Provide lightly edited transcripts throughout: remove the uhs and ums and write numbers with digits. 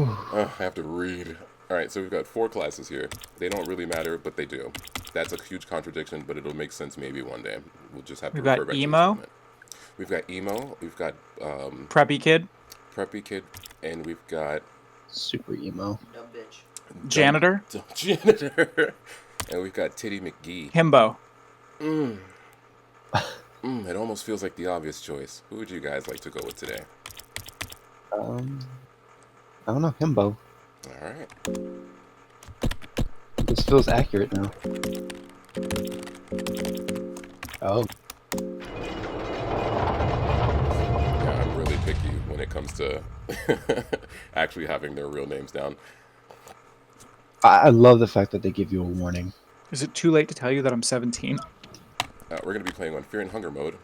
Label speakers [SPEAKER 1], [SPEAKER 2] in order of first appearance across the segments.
[SPEAKER 1] I have to read. All right, so we've got 4 classes here. They don't really matter, but they do. That's a huge contradiction, but it'll make sense maybe one day. We'll just have to
[SPEAKER 2] We've got
[SPEAKER 1] refer back to this
[SPEAKER 2] emo,
[SPEAKER 1] moment. We've got emo, we've got
[SPEAKER 2] preppy kid,
[SPEAKER 1] preppy kid, and we've got
[SPEAKER 3] Super emo.
[SPEAKER 4] Dumb bitch.
[SPEAKER 2] janitor,
[SPEAKER 1] dumb janitor, and we've got Titty McGee.
[SPEAKER 2] himbo.
[SPEAKER 1] It almost feels like the obvious choice. Who would you guys like to go with today?
[SPEAKER 3] I don't know, himbo.
[SPEAKER 1] All right.
[SPEAKER 3] This feels accurate now. Oh,
[SPEAKER 1] Yeah, I'm really picky when it comes to actually having their real names down.
[SPEAKER 3] I love the fact that they give you a warning.
[SPEAKER 2] Is it too late to tell you that I'm 17?
[SPEAKER 1] We're going to be playing on Fear and Hunger mode.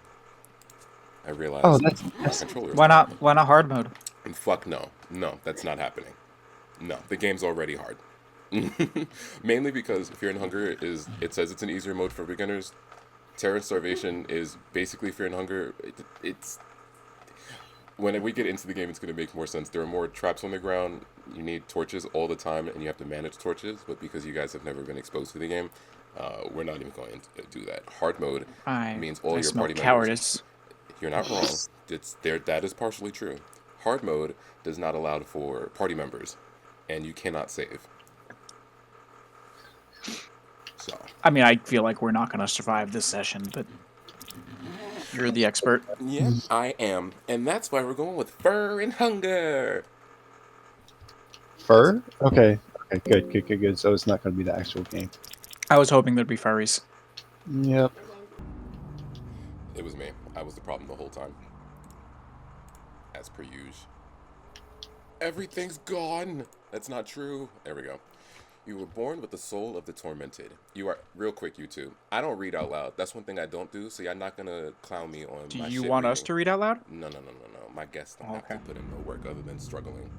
[SPEAKER 1] I realize
[SPEAKER 3] Oh,
[SPEAKER 1] my
[SPEAKER 3] that's
[SPEAKER 1] controller is
[SPEAKER 2] Why not?
[SPEAKER 1] broken.
[SPEAKER 2] Why not hard mode?
[SPEAKER 1] And fuck no. No, that's not happening. No, the game's already hard. Mainly because Fear and Hunger it says it's an easier mode for beginners. Terror and Starvation is basically Fear and Hunger. It's when we get into the game, it's going to make more sense. There are more traps on the ground. You need torches all the time, and you have to manage torches. But because you guys have never been exposed to the game, we're not even going to do that. Hard mode means all
[SPEAKER 2] I
[SPEAKER 1] your
[SPEAKER 2] smell
[SPEAKER 1] party members.
[SPEAKER 2] cowardice.
[SPEAKER 1] You're not wrong. It's there. That is partially true. Hard mode does not allow for party members, and you cannot save. So
[SPEAKER 2] I mean, I feel like we're not going to survive this session, but you're the expert.
[SPEAKER 1] yeah, I am, and that's why we're going with Fur and Hunger.
[SPEAKER 3] fur? Okay. Okay, good. So it's not going to be the actual game.
[SPEAKER 2] I was hoping there'd be furries.
[SPEAKER 3] Yep.
[SPEAKER 1] It was me. I was the problem the whole time. As per usual. Everything's gone. That's not true. There we go. You were born with the soul of the tormented. You are real quick, you two. I don't read out loud. That's one thing I don't do. So you're not gonna clown me on
[SPEAKER 2] Do
[SPEAKER 1] my
[SPEAKER 2] you
[SPEAKER 1] shit
[SPEAKER 2] want us
[SPEAKER 1] reading.
[SPEAKER 2] to read out loud?
[SPEAKER 1] No. My guests don't have to
[SPEAKER 2] Okay.
[SPEAKER 1] put in no work other than struggling.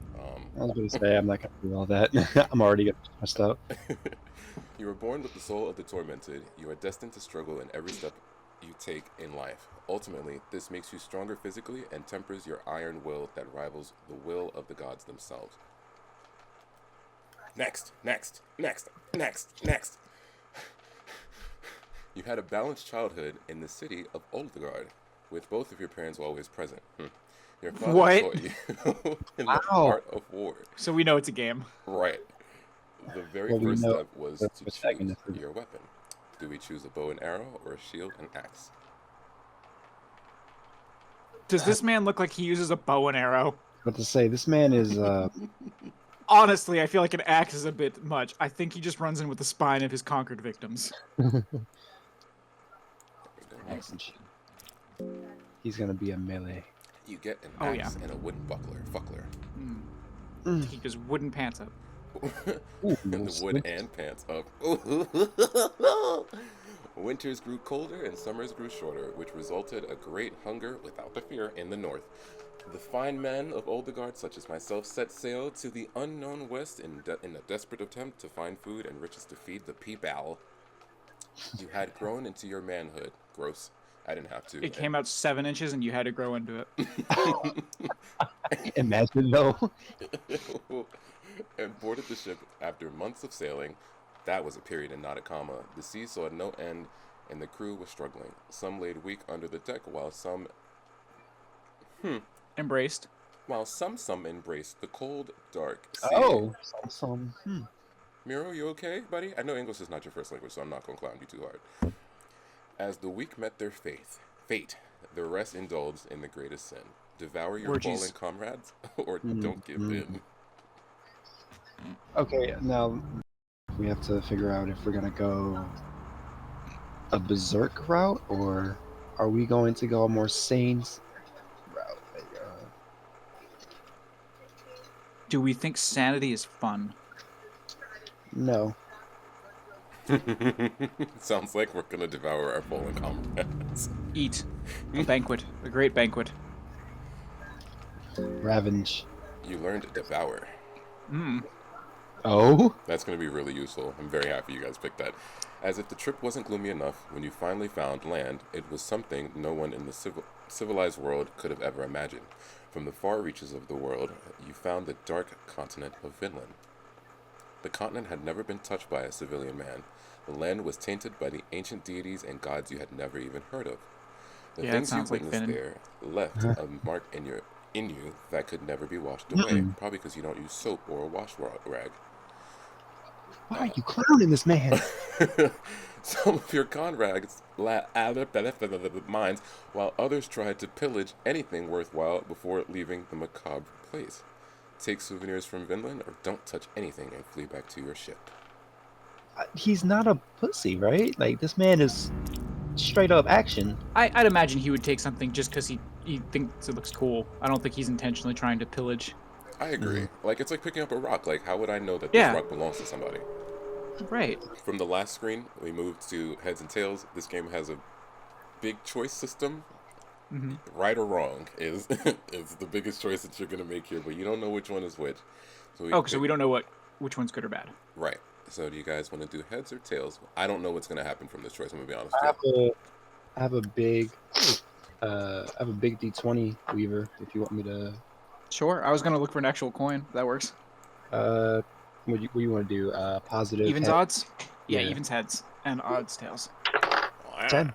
[SPEAKER 3] I was going to say, I'm not going to do all that. I'm already getting messed up.
[SPEAKER 1] You were born with the soul of the tormented. You are destined to struggle in every step you take in life. Ultimately, this makes you stronger physically and tempers your iron will that rivals the will of the gods themselves. Next. You had a balanced childhood in the city of Oldgard, with both of your parents always present. Your father
[SPEAKER 2] What?
[SPEAKER 1] taught you in the
[SPEAKER 3] Wow.
[SPEAKER 1] art of war.
[SPEAKER 2] So we know it's a game.
[SPEAKER 1] Right. The very
[SPEAKER 3] Well, we
[SPEAKER 1] first
[SPEAKER 3] know
[SPEAKER 1] step was
[SPEAKER 3] the
[SPEAKER 1] to choose
[SPEAKER 3] protagonist is-
[SPEAKER 1] your weapon. Do we choose a bow and arrow or a shield and axe?
[SPEAKER 2] Does this man look like he uses a bow and arrow?
[SPEAKER 3] But to say, this man is
[SPEAKER 2] Honestly, I feel like an axe is a bit much. I think he just runs in with the spine of his conquered victims.
[SPEAKER 3] axe and shield. He's going to be a melee.
[SPEAKER 1] You get an
[SPEAKER 2] Oh,
[SPEAKER 1] axe
[SPEAKER 2] yeah.
[SPEAKER 1] and a wooden buckler.
[SPEAKER 2] He just wooden pants up.
[SPEAKER 3] Ooh,
[SPEAKER 1] And the wood and pants up. Winters grew colder and summers grew shorter, which resulted a great hunger without the fear in the north. The fine men of Oldegard, such as myself, set sail to the unknown west in a desperate attempt to find food and riches to feed the people. You had grown into your manhood. Gross. I didn't have to.
[SPEAKER 2] It came out 7 inches and you had to grow into it.
[SPEAKER 3] Imagine, though.
[SPEAKER 1] And boarded the ship after months of sailing. That was a period and not a comma. The sea saw no end, and the crew was struggling. Some laid weak under the deck, while some
[SPEAKER 2] Embraced.
[SPEAKER 1] embraced the cold, dark sea.
[SPEAKER 3] Oh.
[SPEAKER 1] Miro, you okay, buddy? I know English is not your first language, so I'm not gonna clown you too hard. As the weak met their fate, the rest indulged in the greatest sin. Devour your
[SPEAKER 2] Orgies.
[SPEAKER 1] fallen comrades, or don't give in.
[SPEAKER 3] Okay, now we have to figure out if we're going to go a berserk route, or are we going to go a more sane route?
[SPEAKER 2] Do we think sanity is fun?
[SPEAKER 3] No.
[SPEAKER 1] Sounds like we're gonna devour our fallen comrades.
[SPEAKER 2] Eat. A banquet. A great banquet.
[SPEAKER 3] Ravenge.
[SPEAKER 1] You learned devour.
[SPEAKER 3] Oh?
[SPEAKER 1] That's gonna be really useful. I'm very happy you guys picked that. As if the trip wasn't gloomy enough, when you finally found land, it was something no one in the civilized world could have ever imagined. From the far reaches of the world, you found the dark continent of Vinland. The continent had never been touched by a civilian man. The land was tainted by the ancient deities and gods you had never even heard of. The
[SPEAKER 2] Yeah, it
[SPEAKER 1] things you
[SPEAKER 2] sounds like
[SPEAKER 1] witnessed
[SPEAKER 2] Finn.
[SPEAKER 1] there left
[SPEAKER 3] Huh?
[SPEAKER 1] a mark in you that could never be washed away.
[SPEAKER 3] Mm-mm.
[SPEAKER 1] Probably because you don't use soap or a rag.
[SPEAKER 3] Why are you clowning this man?
[SPEAKER 1] Some of your conrads minds, while others tried to pillage anything worthwhile before leaving the macabre place. Take souvenirs from Vinland, or don't touch anything and flee back to your ship.
[SPEAKER 3] He's not a pussy, right? Like, this man is straight up action.
[SPEAKER 2] I'd imagine he would take something just because he thinks it looks cool. I don't think he's intentionally trying to pillage.
[SPEAKER 1] I agree. Like, it's like picking up a rock. Like, how would I know that this
[SPEAKER 2] Yeah.
[SPEAKER 1] rock belongs to somebody?
[SPEAKER 2] Right.
[SPEAKER 1] From the last screen, we moved to heads and tails. This game has a big choice system.
[SPEAKER 2] Mm-hmm.
[SPEAKER 1] Right or wrong is is the biggest choice that you're gonna make here, but you don't know which one is which.
[SPEAKER 2] So we don't know which one's good or bad.
[SPEAKER 1] Right. So do you guys want to do heads or tails? I don't know what's gonna happen from this choice. I'm gonna be honest
[SPEAKER 3] I
[SPEAKER 1] with you.
[SPEAKER 3] have a big D20 weaver. If you want me to,
[SPEAKER 2] Sure. I was gonna look for an actual coin. That works.
[SPEAKER 3] what you want to do? Positive
[SPEAKER 2] Evens
[SPEAKER 3] head?
[SPEAKER 2] odds. Yeah,
[SPEAKER 3] Yeah.
[SPEAKER 2] evens heads and odds tails.
[SPEAKER 3] 10.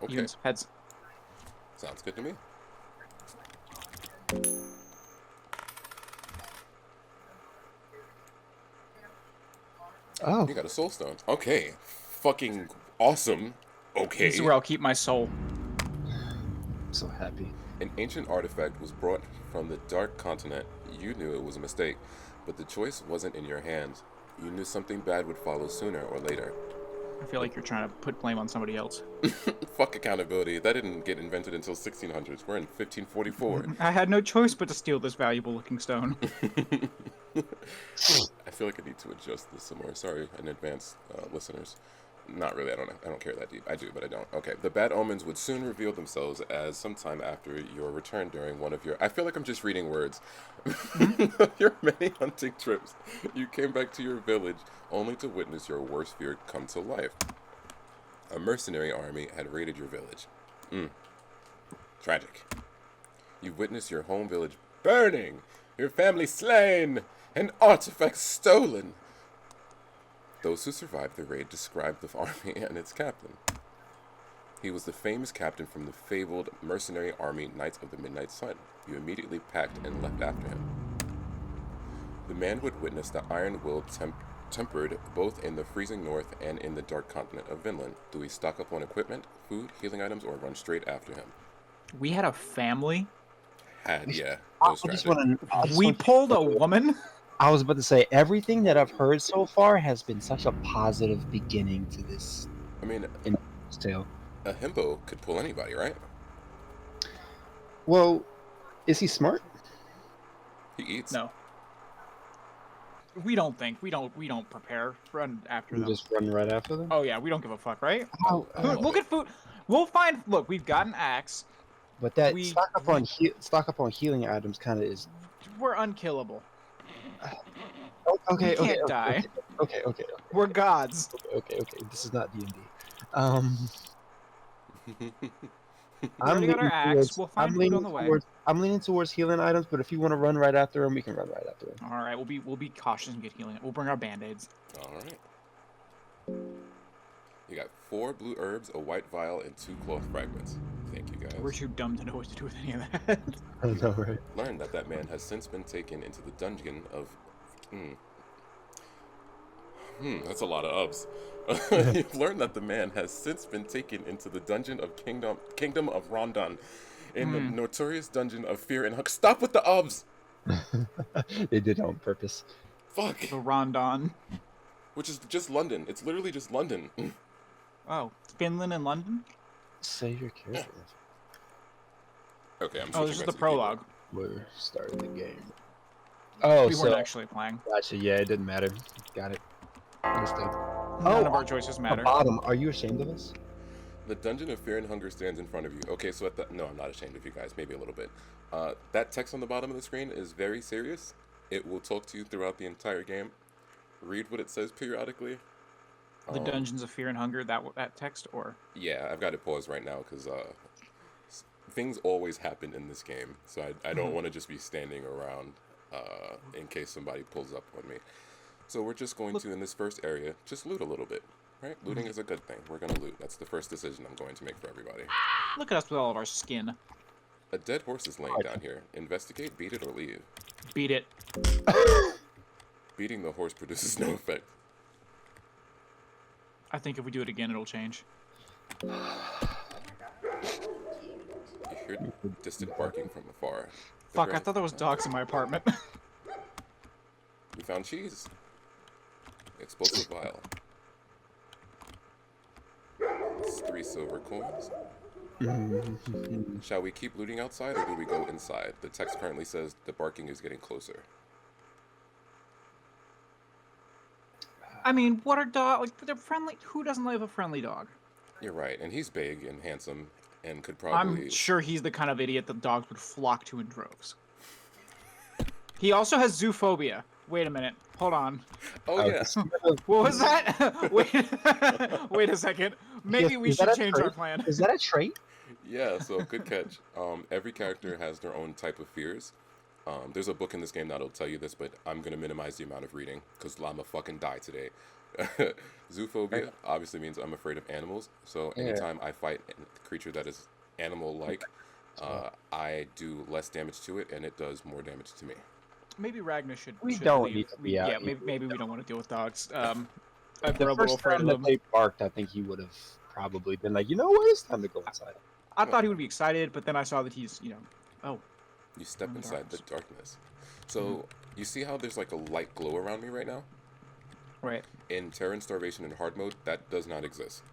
[SPEAKER 1] Okay.
[SPEAKER 2] Evens heads.
[SPEAKER 1] Sounds good to me.
[SPEAKER 3] Oh,
[SPEAKER 1] You got a soul stone. Okay. Fucking awesome. Okay.
[SPEAKER 2] This is where I'll keep my soul.
[SPEAKER 3] I'm so happy.
[SPEAKER 1] An ancient artifact was brought from the Dark Continent. You knew it was a mistake, but the choice wasn't in your hands. You knew something bad would follow sooner or later.
[SPEAKER 2] I feel like you're trying to put blame on somebody else.
[SPEAKER 1] Fuck accountability. That didn't get invented until 1600s. We're in 1544.
[SPEAKER 2] I had no choice but to steal this valuable-looking stone.
[SPEAKER 1] I feel like I need to adjust this some more. Sorry in advance, listeners. Not really. I don't know. I don't care that deep. I do, but I don't. Okay. The bad omens would soon reveal themselves as sometime after your return during one of your. I feel like I'm just reading words. Your many hunting trips. You came back to your village only to witness your worst fear come to life. A mercenary army had raided your village. Tragic. You witnessed your home village burning, your family slain, and artifacts stolen. Those who survived the raid described the army and its captain. He was the famous captain from the fabled mercenary army Knights of the Midnight Sun. You immediately packed and left after him. The man would witness the iron will tempered both in the freezing north and in the dark continent of Vinland. Do we stock up on equipment, food, healing items, or run straight after him?
[SPEAKER 2] We had a family.
[SPEAKER 1] Yeah.
[SPEAKER 3] I
[SPEAKER 1] It was
[SPEAKER 3] just
[SPEAKER 1] tragic.
[SPEAKER 3] want to.
[SPEAKER 2] We pulled a woman.
[SPEAKER 3] I was about to say everything that I've heard so far has been such a positive beginning to this
[SPEAKER 1] I mean,
[SPEAKER 3] tale.
[SPEAKER 1] a himbo could pull anybody, right?
[SPEAKER 3] Well, is he smart?
[SPEAKER 1] He eats.
[SPEAKER 2] No. We don't think. We don't prepare. Run after
[SPEAKER 3] You
[SPEAKER 2] them.
[SPEAKER 3] just run right after them?
[SPEAKER 2] Oh yeah, we don't give a fuck, right?
[SPEAKER 3] Oh,
[SPEAKER 2] We'll get food. We'll find. Look, we've got an axe.
[SPEAKER 3] but that
[SPEAKER 2] we-
[SPEAKER 3] stock up on healing items kind of is.
[SPEAKER 2] We're unkillable.
[SPEAKER 3] Okay,
[SPEAKER 2] We can't die.
[SPEAKER 3] Okay.
[SPEAKER 2] We're gods.
[SPEAKER 3] Okay. This is not D&D.
[SPEAKER 2] We already got our axe. We'll find food on the way.
[SPEAKER 3] I'm leaning towards healing items, but if you want to run right after him, we can run right after him.
[SPEAKER 2] All right, we'll be cautious and get healing. We'll bring our band-aids.
[SPEAKER 1] All right. You got 4 blue herbs, a white vial, and 2 cloth fragments. Thank you, guys.
[SPEAKER 2] We're too dumb to know what to do with any of that.
[SPEAKER 3] I know, right?
[SPEAKER 1] Learned that man has since been taken into the dungeon of. That's a lot of ups. You've learned that the man has since been taken into the dungeon of Kingdom of Rondon, in the notorious dungeon of fear and hunger. Stop with the ubs.
[SPEAKER 3] They did it on purpose.
[SPEAKER 1] Fuck.
[SPEAKER 2] The Rondon.
[SPEAKER 1] Which is just London. It's literally just London.
[SPEAKER 2] Oh, Finland and London.
[SPEAKER 3] Save your character.
[SPEAKER 1] Okay, I'm.
[SPEAKER 2] Oh, this is the prologue.
[SPEAKER 3] We're starting the game. Oh,
[SPEAKER 2] We
[SPEAKER 3] so
[SPEAKER 2] weren't actually playing.
[SPEAKER 3] gotcha. Yeah, it didn't matter. Got it. Understood.
[SPEAKER 2] None of our choices
[SPEAKER 3] The
[SPEAKER 2] matter.
[SPEAKER 3] bottom. Are you ashamed of us?
[SPEAKER 1] The dungeon of fear and hunger stands in front of you. Okay, so no, I'm not ashamed of you guys. Maybe a little bit. That text on the bottom of the screen is very serious. It will talk to you throughout the entire game. Read what it says periodically.
[SPEAKER 2] The Dungeons of Fear and Hunger. That text or
[SPEAKER 1] Yeah, I've got it paused right now because things always happen in this game, so I don't want to just be standing around in case somebody pulls up on me. So we're just going to, in this first area, just loot a little bit, right? Looting is a good thing. We're going to loot. That's the first decision I'm going to make for everybody.
[SPEAKER 2] Look at us with all of our skin.
[SPEAKER 1] A dead horse is laying down here. Investigate, beat it, or leave.
[SPEAKER 2] Beat it.
[SPEAKER 1] Beating the horse produces no effect.
[SPEAKER 2] I think if we do it again, it'll change.
[SPEAKER 1] You hear distant barking from afar.
[SPEAKER 2] Fuck, I thought there was dogs in my apartment.
[SPEAKER 1] We found cheese. Explosive vial. It's 3 silver coins. Shall we keep looting outside or do we go inside? The text currently says the barking is getting closer.
[SPEAKER 2] I mean, what are dogs? Like, they're friendly. Who doesn't love a friendly dog?
[SPEAKER 1] You're right, and he's big and handsome and could probably...
[SPEAKER 2] I'm sure he's the kind of idiot that dogs would flock to in droves. He also has zoophobia. Wait a minute. Hold on.
[SPEAKER 1] Oh, yeah.
[SPEAKER 2] What was that? Wait a second. Maybe we should change our plan.
[SPEAKER 3] Is that a trait?
[SPEAKER 1] Yeah, so good catch. Every character has their own type of fears. There's a book in this game that'll tell you this, but I'm going to minimize the amount of reading because I'ma fucking die today. Zoophobia obviously means I'm afraid of animals. So anytime I fight a creature that is animal-like, I do less damage to it, and it does more damage to me.
[SPEAKER 2] Maybe Ragnar should.
[SPEAKER 3] We
[SPEAKER 2] should
[SPEAKER 3] don't
[SPEAKER 2] leave.
[SPEAKER 3] need to be out.
[SPEAKER 2] Yeah, maybe we don't want to deal with dogs. I'm
[SPEAKER 3] The
[SPEAKER 2] a little
[SPEAKER 3] first
[SPEAKER 2] afraid
[SPEAKER 3] time
[SPEAKER 2] of
[SPEAKER 3] that
[SPEAKER 2] them.
[SPEAKER 3] they barked, I think he would have probably been like, you know what, it's time to go inside.
[SPEAKER 2] I thought he would be excited, but then I saw that he's, oh.
[SPEAKER 1] You step inside the darkness. So you see how there's like a light glow around me right now?
[SPEAKER 2] Right.
[SPEAKER 1] In Terran Starvation and hard mode, that does not exist.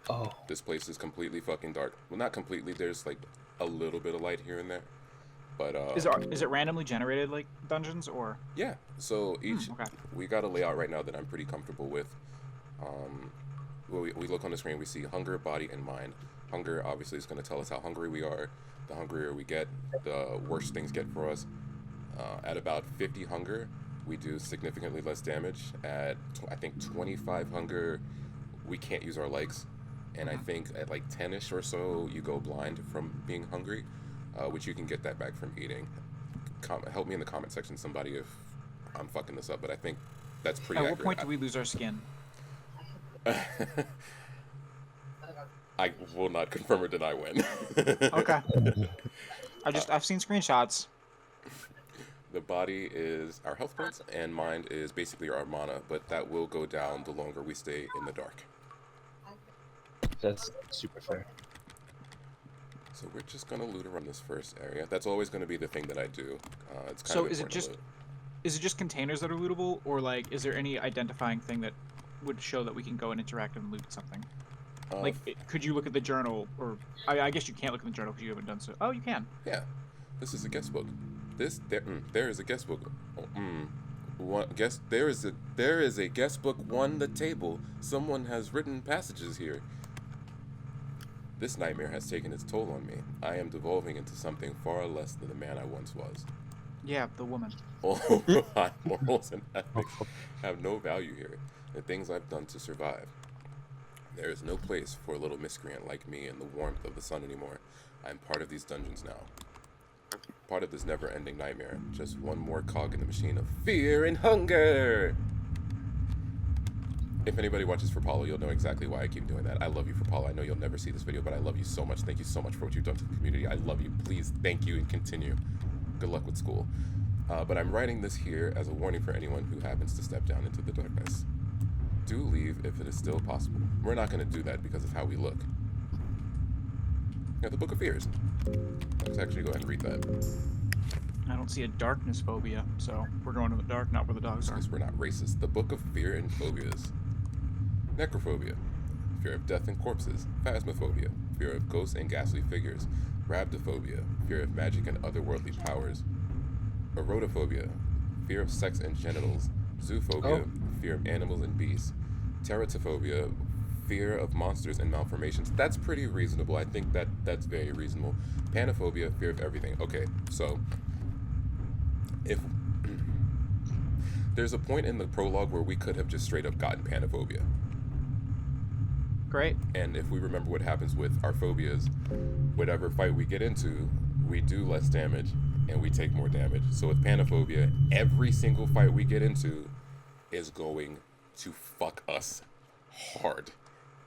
[SPEAKER 3] Oh.
[SPEAKER 1] This place is completely fucking dark. Well, not completely. There's like a little bit of light here and there. But
[SPEAKER 2] Is it randomly generated like dungeons or?
[SPEAKER 1] yeah. So each
[SPEAKER 2] okay.
[SPEAKER 1] we got a layout right now that I'm pretty comfortable with. We look on the screen, we see hunger, body, and mind. Hunger obviously is going to tell us how hungry we are. The hungrier we get, the worse things get for us. At about 50 hunger, we do significantly less damage. At I think 25 hunger, we can't use our legs. And I think at like 10ish or so, you go blind from being hungry, which you can get that back from eating. Help me in the comment section, somebody, if I'm fucking this up, but I think that's pretty
[SPEAKER 2] At
[SPEAKER 1] accurate.
[SPEAKER 2] what point do we lose our skin?
[SPEAKER 1] I will not confirm or deny when.
[SPEAKER 2] Okay. I've seen screenshots.
[SPEAKER 1] The body is our health points, and mind is basically our mana, but that will go down the longer we stay in the dark.
[SPEAKER 3] That's super fair.
[SPEAKER 1] So we're just gonna loot around this first area. That's always gonna be the thing that I do. It's kind
[SPEAKER 2] So
[SPEAKER 1] of
[SPEAKER 2] is it just containers that are lootable, or like is there any identifying thing that would show that we can go and interact and loot something? Could you look at the journal, or I guess you can't look at the journal because you haven't done so. Oh, you can.
[SPEAKER 1] Yeah, this is a guest book. There is a guest book. There is a guest book. The table. Someone has written passages here. This nightmare has taken its toll on me. I am devolving into something far less than the man I once was.
[SPEAKER 2] Yeah, the woman.
[SPEAKER 1] All my morals and ethics have no value here. The things I've done to survive. There is no place for a little miscreant like me in the warmth of the sun anymore. I am part of these dungeons now. Part of this never-ending nightmare. Just one more cog in the machine of fear and hunger. If anybody watches For Paulo, you'll know exactly why I keep doing that. I love you, For Paulo. I know you'll never see this video, but I love you so much. Thank you so much for what you've done to the community. I love you. Please, thank you, and continue. Good luck with school. But I'm writing this here as a warning for anyone who happens to step down into the darkness. Do leave if it is still possible. We're not going to do that because of how we look. Yeah, the Book of Fears. Let's actually go ahead and read that.
[SPEAKER 2] I don't see a darkness phobia, so we're going to the dark, not where the dogs are.
[SPEAKER 1] Because we're not racist. The Book of Fear and Phobias. Necrophobia. Fear of death and corpses. Phasmophobia. Fear of ghosts and ghastly figures. Rhabdophobia. Fear of magic and otherworldly powers. Erotophobia. Fear of sex and genitals. Zoophobia. Fear of animals and beasts. Teratophobia. Fear of monsters and malformations. That's pretty reasonable. I think that's very reasonable. Panophobia. Fear of everything. Okay, so if there's a point in the prologue where we could have just straight up gotten panophobia.
[SPEAKER 2] Great.
[SPEAKER 1] And if we remember what happens with our phobias, whatever fight we get into, we do less damage and we take more damage. So with panophobia, every single fight we get into is going to fuck us hard.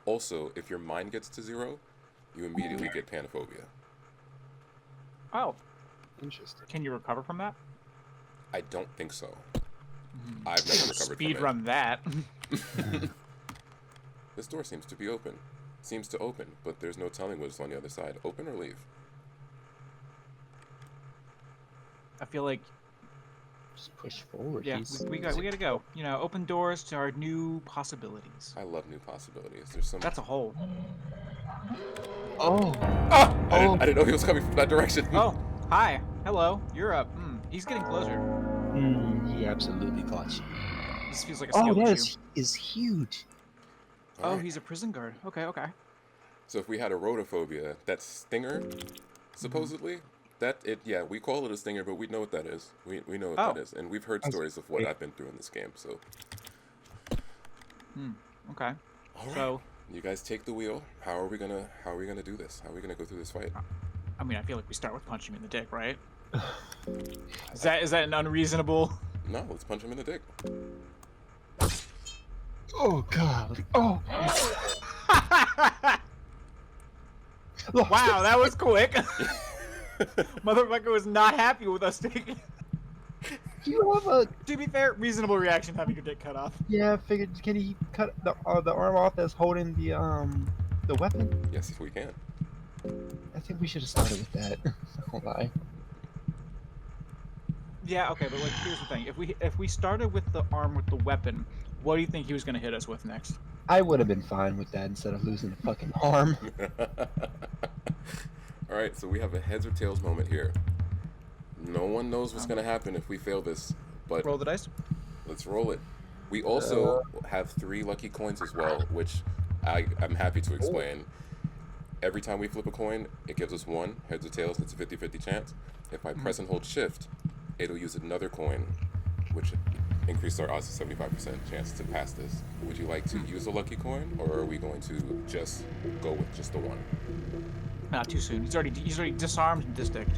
[SPEAKER 1] Also, if your mind gets to 0, you immediately get panophobia.
[SPEAKER 2] Oh,
[SPEAKER 3] Interesting.
[SPEAKER 2] can you recover from that?
[SPEAKER 1] I don't think so. I've never recovered
[SPEAKER 2] Speed
[SPEAKER 1] from
[SPEAKER 2] run that.
[SPEAKER 1] it. This door seems to be open. Seems to open, but there's no telling what's on the other side. Open or leave?
[SPEAKER 2] I feel like
[SPEAKER 3] Just push forward.
[SPEAKER 2] yeah, we gotta go. You know, open doors to our new possibilities.
[SPEAKER 1] I love new possibilities. There's some.
[SPEAKER 2] That's a hole.
[SPEAKER 3] Oh.
[SPEAKER 1] Ah! I didn't know he was coming from that direction.
[SPEAKER 2] Oh, hi, hello, you're up. He's getting closer.
[SPEAKER 3] He absolutely caught you.
[SPEAKER 2] This feels like a skill
[SPEAKER 3] that
[SPEAKER 2] issue.
[SPEAKER 3] is huge.
[SPEAKER 2] Oh,
[SPEAKER 1] Alright.
[SPEAKER 2] he's a prison guard. Okay, okay.
[SPEAKER 1] So if we had a rotophobia, that stinger, supposedly, yeah, we call it a stinger, but we know what that is. We know what
[SPEAKER 2] Oh.
[SPEAKER 1] that is, and we've heard stories of what I've been through in this game. So,
[SPEAKER 2] Okay.
[SPEAKER 1] all right,
[SPEAKER 2] So,
[SPEAKER 1] you guys take the wheel. How are we gonna do this? How are we gonna go through this fight?
[SPEAKER 2] I mean, I feel like we start with punching him in the dick, right? Is that an unreasonable?
[SPEAKER 1] No, let's punch him in the dick.
[SPEAKER 3] Oh God. Oh.
[SPEAKER 2] Wow, that was quick. Motherfucker was not happy with us taking.
[SPEAKER 3] Do you have a?
[SPEAKER 2] To be fair, reasonable reaction having your dick cut off.
[SPEAKER 3] Yeah, I figured. Can he cut the arm off that's holding the weapon?
[SPEAKER 1] Yes, we can.
[SPEAKER 3] I think we should have started with that. Not gonna lie.
[SPEAKER 2] Yeah, okay, but like, here's the thing: if we started with the arm with the weapon, what do you think he was gonna hit us with next?
[SPEAKER 3] I would have been fine with that instead of losing the fucking arm.
[SPEAKER 1] All right, so we have a heads or tails moment here. No one knows what's gonna happen if we fail this, but
[SPEAKER 2] Roll the dice.
[SPEAKER 1] let's roll it. We also have 3 lucky coins as well, which I'm happy to explain. Every time we flip a coin, it gives us 1. Heads or tails, it's a 50-50 chance. If I press and hold shift, it'll use another coin, which increases our odds to 75% chance to pass this. Would you like to use a lucky coin, or are we going to just go with just the 1?
[SPEAKER 2] Not too soon. He's already disarmed and disdicked.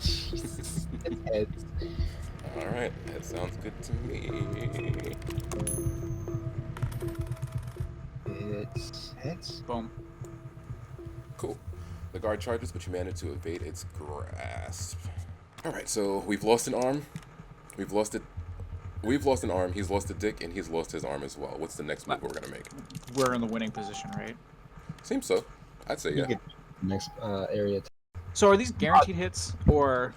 [SPEAKER 3] Jesus. Heads.
[SPEAKER 1] All right, that sounds good to me.
[SPEAKER 3] It's heads.
[SPEAKER 2] Boom.
[SPEAKER 1] Cool. The guard charges, but you manage to evade its grasp. All right, so we've lost an arm. We've lost an arm. He's lost a dick, and he's lost his arm as well. What's the next move we're gonna make?
[SPEAKER 2] We're in the winning position, right?
[SPEAKER 1] Seems so. I'd say
[SPEAKER 3] You
[SPEAKER 1] yeah.
[SPEAKER 3] get next area.
[SPEAKER 2] So are these guaranteed hits, or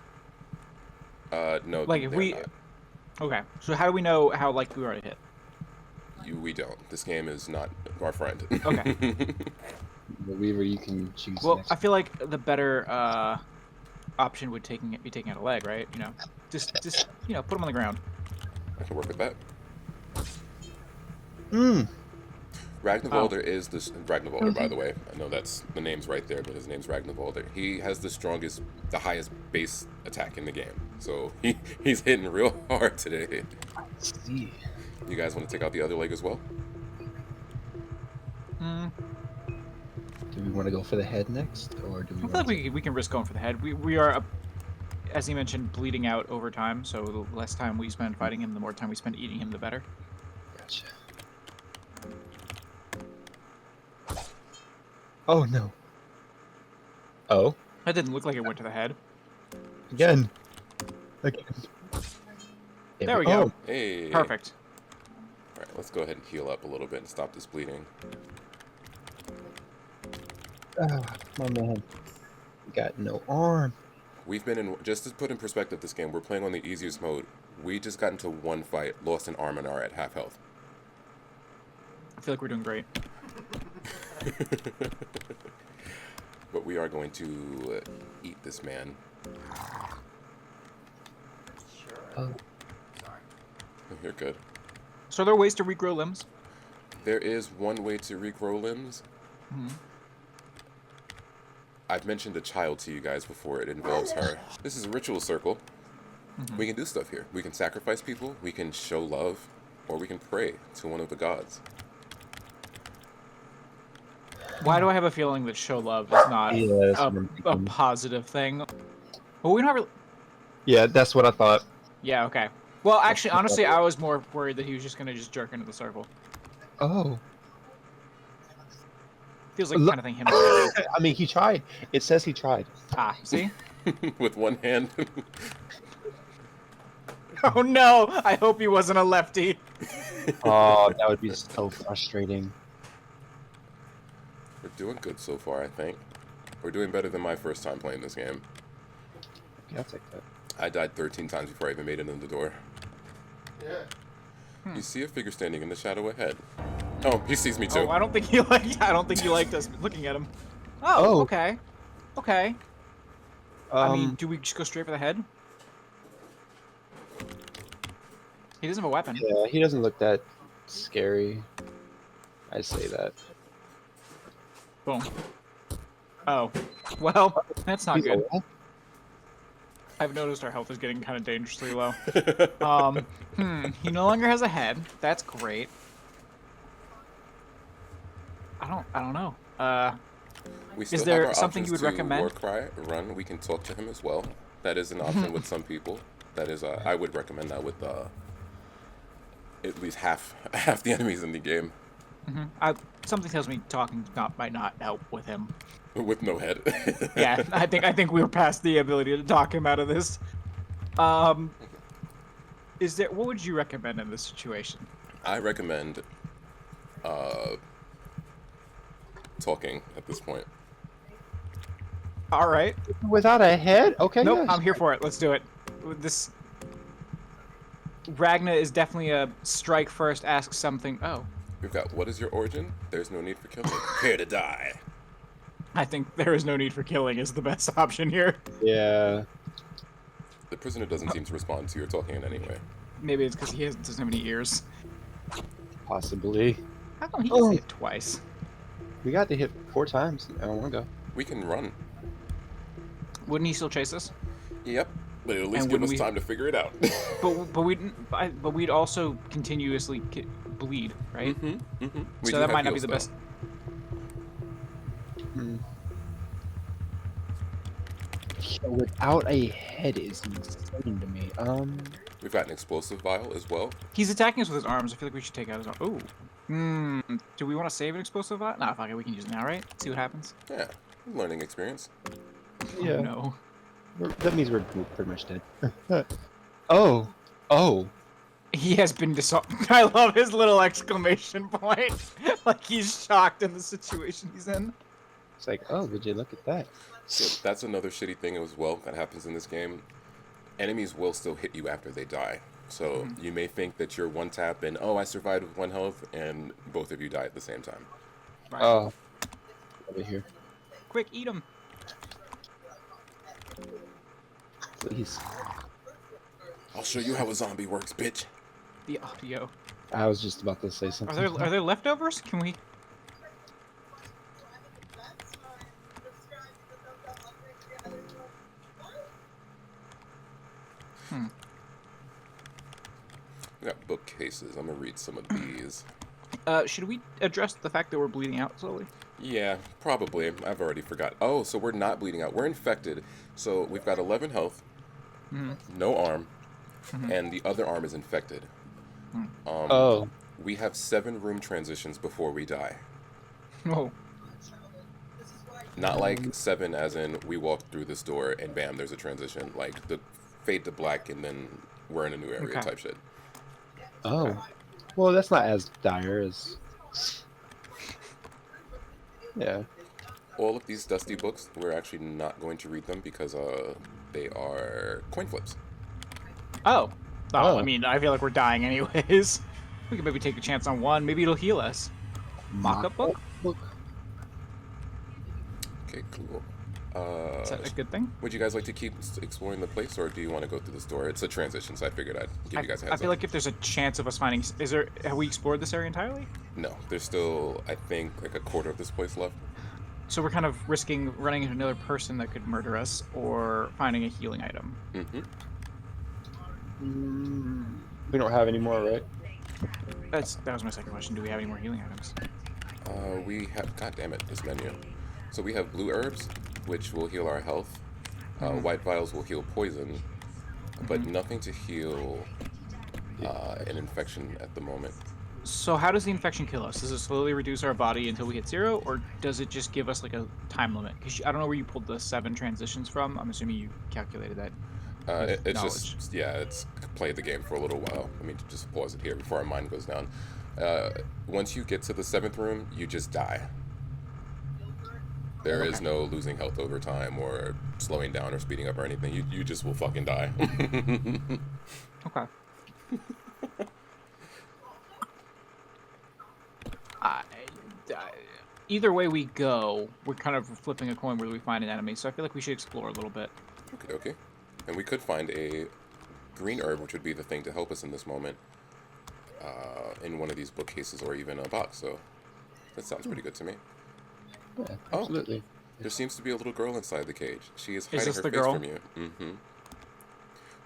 [SPEAKER 1] No.
[SPEAKER 2] like if
[SPEAKER 1] they're
[SPEAKER 2] we?
[SPEAKER 1] not.
[SPEAKER 2] Okay. So how do we know how likely we are to hit?
[SPEAKER 1] We don't. This game is not our friend.
[SPEAKER 2] Okay.
[SPEAKER 3] The Weaver, you can choose
[SPEAKER 2] Well,
[SPEAKER 3] next.
[SPEAKER 2] I feel like the better option would be taking out a leg, right? You know, just put him on the ground.
[SPEAKER 1] I can work with that.
[SPEAKER 3] Mm.
[SPEAKER 1] Ragnarvalder is this Ragnarvalder, by the way. I know that's the name's right there, but his name's Ragnarvalder. He has the highest base attack in the game. So he's hitting real hard today.
[SPEAKER 3] See.
[SPEAKER 1] You guys want to take out the other leg as well?
[SPEAKER 3] Do we want to go for the head next, or do we?
[SPEAKER 2] I feel
[SPEAKER 3] want
[SPEAKER 2] like we can risk going for the head. We are, as he mentioned, bleeding out over time. So the less time we spend fighting him, the more time we spend eating him, the better.
[SPEAKER 3] Gotcha. Oh no. Oh.
[SPEAKER 2] That didn't look like it went to the head.
[SPEAKER 3] Again. Again.
[SPEAKER 2] There we go.
[SPEAKER 1] Hey.
[SPEAKER 2] Perfect.
[SPEAKER 1] All right, let's go ahead and heal up a little bit and stop this bleeding.
[SPEAKER 3] My man. Got no arm.
[SPEAKER 1] We've been in, just to put in perspective this game, we're playing on the easiest mode. We just got into one fight, lost an arm, and are at half health.
[SPEAKER 2] I feel like we're doing great.
[SPEAKER 1] But we are going to eat this man.
[SPEAKER 3] Oh.
[SPEAKER 1] You're good.
[SPEAKER 2] So are there ways to regrow limbs?
[SPEAKER 1] There is one way to regrow limbs. I've mentioned a child to you guys before. It involves her. This is a ritual circle. We can do stuff here. We can sacrifice people, we can show love, or we can pray to one of the gods.
[SPEAKER 2] Why do I have a feeling that show love is not
[SPEAKER 3] Yeah, that's what I'm
[SPEAKER 2] a
[SPEAKER 3] thinking.
[SPEAKER 2] positive thing? Well, we don't really.
[SPEAKER 3] Yeah, that's what I thought.
[SPEAKER 2] Yeah. Okay. Well, actually,
[SPEAKER 3] what I
[SPEAKER 2] honestly,
[SPEAKER 3] thought.
[SPEAKER 2] I was more worried that he was just gonna just jerk into the circle.
[SPEAKER 3] Oh.
[SPEAKER 2] Feels like the
[SPEAKER 3] Look-
[SPEAKER 2] kind of thing him. would do.
[SPEAKER 3] I mean, he tried. It says he tried.
[SPEAKER 2] Ah, see?
[SPEAKER 1] With one hand.
[SPEAKER 2] Oh no! I hope he wasn't a lefty.
[SPEAKER 3] Oh, that would be so frustrating.
[SPEAKER 1] We're doing good so far, I think. We're doing better than my first time playing this game.
[SPEAKER 3] Okay, I'll take that.
[SPEAKER 1] I died 13 times before I even made it in the door.
[SPEAKER 4] Yeah.
[SPEAKER 1] You see a figure standing in the shadow ahead. Oh, he sees me too.
[SPEAKER 2] Oh, I don't think he liked. I don't think he liked us looking at him. Oh,
[SPEAKER 3] Oh.
[SPEAKER 2] okay. Okay. I mean, do we just go straight for the head? He doesn't have a weapon.
[SPEAKER 3] yeah, he doesn't look that scary. I say that.
[SPEAKER 2] Boom. Oh. Well, that's not
[SPEAKER 3] He's
[SPEAKER 2] good.
[SPEAKER 3] alive?
[SPEAKER 2] I've noticed our health is getting kind of dangerously low. He no longer has a head. That's great. I don't know.
[SPEAKER 1] We still
[SPEAKER 2] there
[SPEAKER 1] have our
[SPEAKER 2] something you
[SPEAKER 1] options
[SPEAKER 2] would
[SPEAKER 1] to
[SPEAKER 2] recommend?
[SPEAKER 1] War cry, run. We can talk to him as well. That is an option with some people. That is, I would recommend that with at least half the enemies in the game
[SPEAKER 2] Something tells me talking might not help with him.
[SPEAKER 1] with no head.
[SPEAKER 2] Yeah, I think we were past the ability to talk him out of this. What would you recommend in this situation?
[SPEAKER 1] I recommend talking at this point.
[SPEAKER 2] All right.
[SPEAKER 3] Without a head? Okay.
[SPEAKER 2] Nope,
[SPEAKER 3] yeah,
[SPEAKER 2] I'm here for it. Let's do it. This Ragna is definitely a strike first, ask something. Oh,
[SPEAKER 1] We've got, what is your origin? There's no need for killing. Here to die.
[SPEAKER 2] I think there is no need for killing is the best option here.
[SPEAKER 3] Yeah.
[SPEAKER 1] The prisoner doesn't seem to respond to your talking in any way.
[SPEAKER 2] Maybe it's because he doesn't have any ears.
[SPEAKER 3] Possibly.
[SPEAKER 2] How come he gets hit twice?
[SPEAKER 3] We got to hit 4 times. I don't want to go.
[SPEAKER 1] We can run.
[SPEAKER 2] Wouldn't he still chase us?
[SPEAKER 1] Yep. But it'll at least
[SPEAKER 2] And
[SPEAKER 1] give
[SPEAKER 2] wouldn't
[SPEAKER 1] us
[SPEAKER 2] we-
[SPEAKER 1] time to figure it out.
[SPEAKER 2] But we'd also continuously bleed, right? So that might not be the best.
[SPEAKER 3] Yeah, without a head is insane to me.
[SPEAKER 1] We've got an explosive vial as well.
[SPEAKER 2] He's attacking us with his arms. I feel like we should take out his arm. Oh. Do we want to save an explosive bot? Nah, fuck it. We can use it now, right? See what happens.
[SPEAKER 1] Yeah. Learning experience.
[SPEAKER 3] Yeah.
[SPEAKER 2] Oh, no.
[SPEAKER 3] That means we're pretty much dead. Oh. Oh.
[SPEAKER 2] He has been I love his little exclamation point. Like he's shocked in the situation he's in.
[SPEAKER 3] It's like, oh, would you look at that?
[SPEAKER 1] So that's another shitty thing as well that happens in this game. Enemies will still hit you after they die. So you may think that you're one tap and, oh, I survived with 1 health, and both of you die at the same time.
[SPEAKER 2] Right.
[SPEAKER 3] Oh. Over here.
[SPEAKER 2] Quick, eat him.
[SPEAKER 3] Please.
[SPEAKER 1] I'll show you how a zombie works, bitch.
[SPEAKER 2] The audio.
[SPEAKER 3] I was just about to say
[SPEAKER 2] Are
[SPEAKER 3] something.
[SPEAKER 2] there leftovers? Can we?
[SPEAKER 1] We got bookcases. I'm gonna read some of these.
[SPEAKER 2] Should we address the fact that we're bleeding out slowly?
[SPEAKER 1] Yeah, probably. I've already forgot. Oh, so we're not bleeding out. We're infected. So we've got 11 health, no arm, and the other arm is infected.
[SPEAKER 3] Oh.
[SPEAKER 1] We have 7 room transitions before we die.
[SPEAKER 2] Oh.
[SPEAKER 1] Not like 7 as in we walk through this door and bam, there's a transition. Like the fade to black and then we're in a new area
[SPEAKER 2] Okay.
[SPEAKER 1] type shit.
[SPEAKER 3] Oh. Well, that's not as dire as... Yeah.
[SPEAKER 1] All of these dusty books, we're actually not going to read them because they are coin flips.
[SPEAKER 2] Oh.
[SPEAKER 3] Oh.
[SPEAKER 2] I mean, I feel like we're dying anyways. We could maybe take a chance on one. Maybe it'll heal us. Mock-up book?
[SPEAKER 1] Okay, cool.
[SPEAKER 2] Is that a good thing?
[SPEAKER 1] Would you guys like to keep exploring the place, or do you want to go through this door? It's a transition, so I figured I'd give you guys a heads
[SPEAKER 2] I feel
[SPEAKER 1] up.
[SPEAKER 2] like if there's a chance of us finding, have we explored this area entirely?
[SPEAKER 1] No, there's still, I think, like a quarter of this place left.
[SPEAKER 2] So we're kind of risking running into another person that could murder us, or finding a healing item.
[SPEAKER 3] We don't have any more, right?
[SPEAKER 2] That was my second question. Do we have any more healing items?
[SPEAKER 1] We have, god damn it, this menu. So we have blue herbs, which will heal our health. White vials will heal poison, but nothing to heal an infection at the moment.
[SPEAKER 2] So how does the infection kill us? Does it slowly reduce our body until we hit 0, or does it just give us like a time limit? Because I don't know where you pulled the 7 transitions from. I'm assuming you calculated that.
[SPEAKER 1] It's
[SPEAKER 2] knowledge.
[SPEAKER 1] just, yeah, it's played the game for a little while. Let me just pause it here before our mind goes down. Once you get to the 7th room, you just die. There is no losing health over time or slowing down or speeding up or anything. You just will fucking die.
[SPEAKER 2] Okay. Either way we go, we're kind of flipping a coin where we find an enemy, so I feel like we should explore a little bit.
[SPEAKER 1] Okay. And we could find a green herb, which would be the thing to help us in this moment, in one of these bookcases or even a box. So that sounds pretty good to me.
[SPEAKER 3] Yeah, absolutely.
[SPEAKER 1] Oh, there seems to be a little girl inside the cage. She is hiding
[SPEAKER 2] this
[SPEAKER 1] her
[SPEAKER 2] the
[SPEAKER 1] face
[SPEAKER 2] girl?
[SPEAKER 1] from you.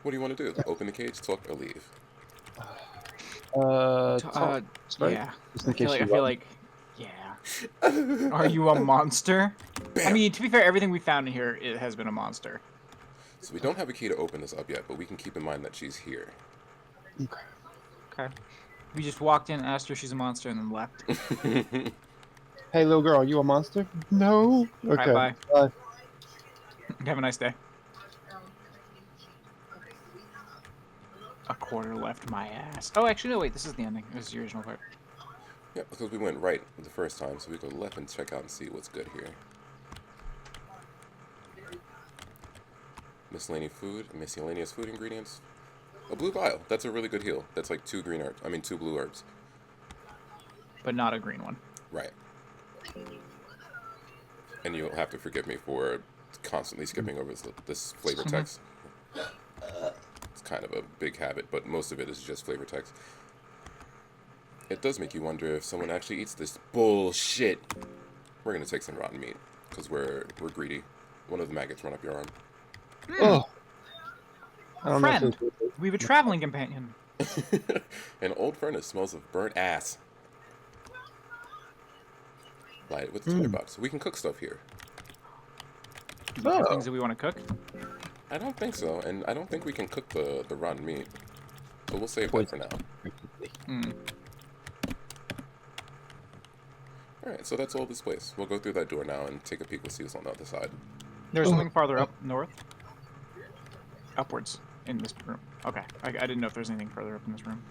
[SPEAKER 1] What do you want to do? Open the cage, talk, or leave?
[SPEAKER 3] Right?
[SPEAKER 2] Yeah.
[SPEAKER 3] Just in
[SPEAKER 2] I
[SPEAKER 3] case
[SPEAKER 2] feel
[SPEAKER 3] you
[SPEAKER 2] like, yeah. Are you a monster?
[SPEAKER 1] Bam.
[SPEAKER 2] I mean, to be fair, everything we found in here, it has been a monster.
[SPEAKER 1] So we don't have a key to open this up yet, but we can keep in mind that she's here.
[SPEAKER 2] Okay. We just walked in, asked her if she's a monster, and then left.
[SPEAKER 3] Hey, little girl, you a monster? No. Okay.
[SPEAKER 2] Bye. Have a nice day. A quarter left my ass. Oh, actually, no, wait. This is the ending. This is the original part.
[SPEAKER 1] Yeah, because we went right the first time, so we go left and check out and see what's good here. Miscellaneous food ingredients. A blue vial. That's a really good heal. That's like 2 blue herbs.
[SPEAKER 2] But not a green one.
[SPEAKER 1] Right. And you'll have to forgive me for constantly skipping over this flavor text. It's kind of a big habit, but most of it is just flavor text. It does make you wonder if someone actually eats this bullshit. We're gonna take some rotten meat because we're greedy. One of the maggots run up your arm.
[SPEAKER 3] Oh. I don't know if
[SPEAKER 2] Friend,
[SPEAKER 3] it's-
[SPEAKER 2] we have a traveling companion.
[SPEAKER 1] An old furnace smells of burnt ass. Light it with a tinderbox. We can cook stuff here.
[SPEAKER 2] Do we have things that we want to cook?
[SPEAKER 1] I don't think so, and I don't think we can cook the rotten meat. But we'll save that for now. Alright, so that's all this place. We'll go through that door now and take a peek. We'll see what's on the other side.
[SPEAKER 2] There's something farther up north. Upwards in this room. Okay. I didn't know if there's anything further up in this room.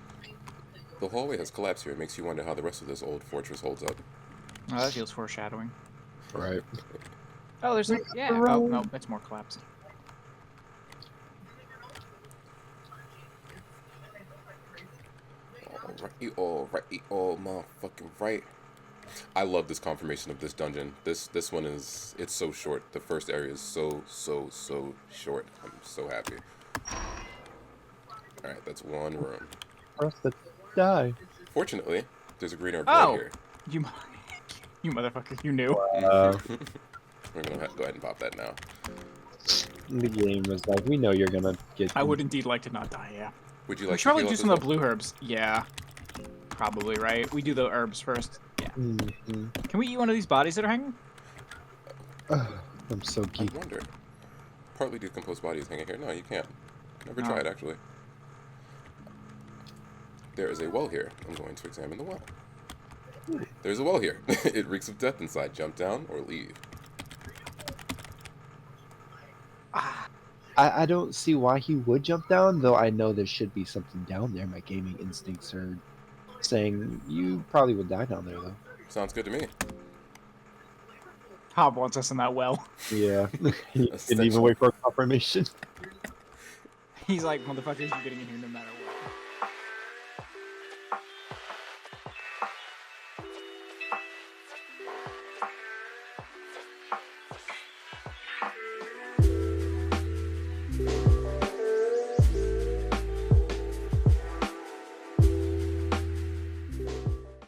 [SPEAKER 1] The hallway has collapsed here. It makes you wonder how the rest of this old fortress holds up.
[SPEAKER 2] Oh, that feels foreshadowing.
[SPEAKER 3] Right.
[SPEAKER 2] Oh, there's some... Yeah. Oh, no, it's more collapsed.
[SPEAKER 1] Alrighty, all motherfucking right. I love this confirmation of this dungeon. This one is, it's so short. The first area is so short. I'm so happy. Alright, that's one room.
[SPEAKER 3] For us to die.
[SPEAKER 1] Fortunately, there's a green herb right here.
[SPEAKER 2] You motherfucker, you knew.
[SPEAKER 1] We're gonna go ahead and pop that now.
[SPEAKER 3] The game was like, we know you're gonna get.
[SPEAKER 2] I would indeed like to not die, yeah.
[SPEAKER 1] Would you
[SPEAKER 2] We
[SPEAKER 1] like
[SPEAKER 2] should
[SPEAKER 1] to
[SPEAKER 2] probably
[SPEAKER 1] heal
[SPEAKER 2] do
[SPEAKER 1] up
[SPEAKER 2] some
[SPEAKER 1] as
[SPEAKER 2] of the blue herbs. Yeah. Probably, right? We do the herbs first. Yeah. Can we eat one of these bodies that are hanging?
[SPEAKER 3] I'm so
[SPEAKER 1] I
[SPEAKER 3] geeked.
[SPEAKER 1] wonder. Partly decomposed bodies hanging here. No, you can't. Never
[SPEAKER 2] No.
[SPEAKER 1] tried, actually. There is a well here. I'm going to examine the well. There's a well here. It reeks of death inside. Jump down or leave.
[SPEAKER 3] I don't see why he would jump down, though I know there should be something down there. My gaming instincts are saying you probably would die down there, though.
[SPEAKER 1] Sounds good to me.
[SPEAKER 2] Hob wants us in that well.
[SPEAKER 3] Yeah. He didn't even wait for a confirmation.
[SPEAKER 2] He's like, motherfuckers, you're getting in here no matter what.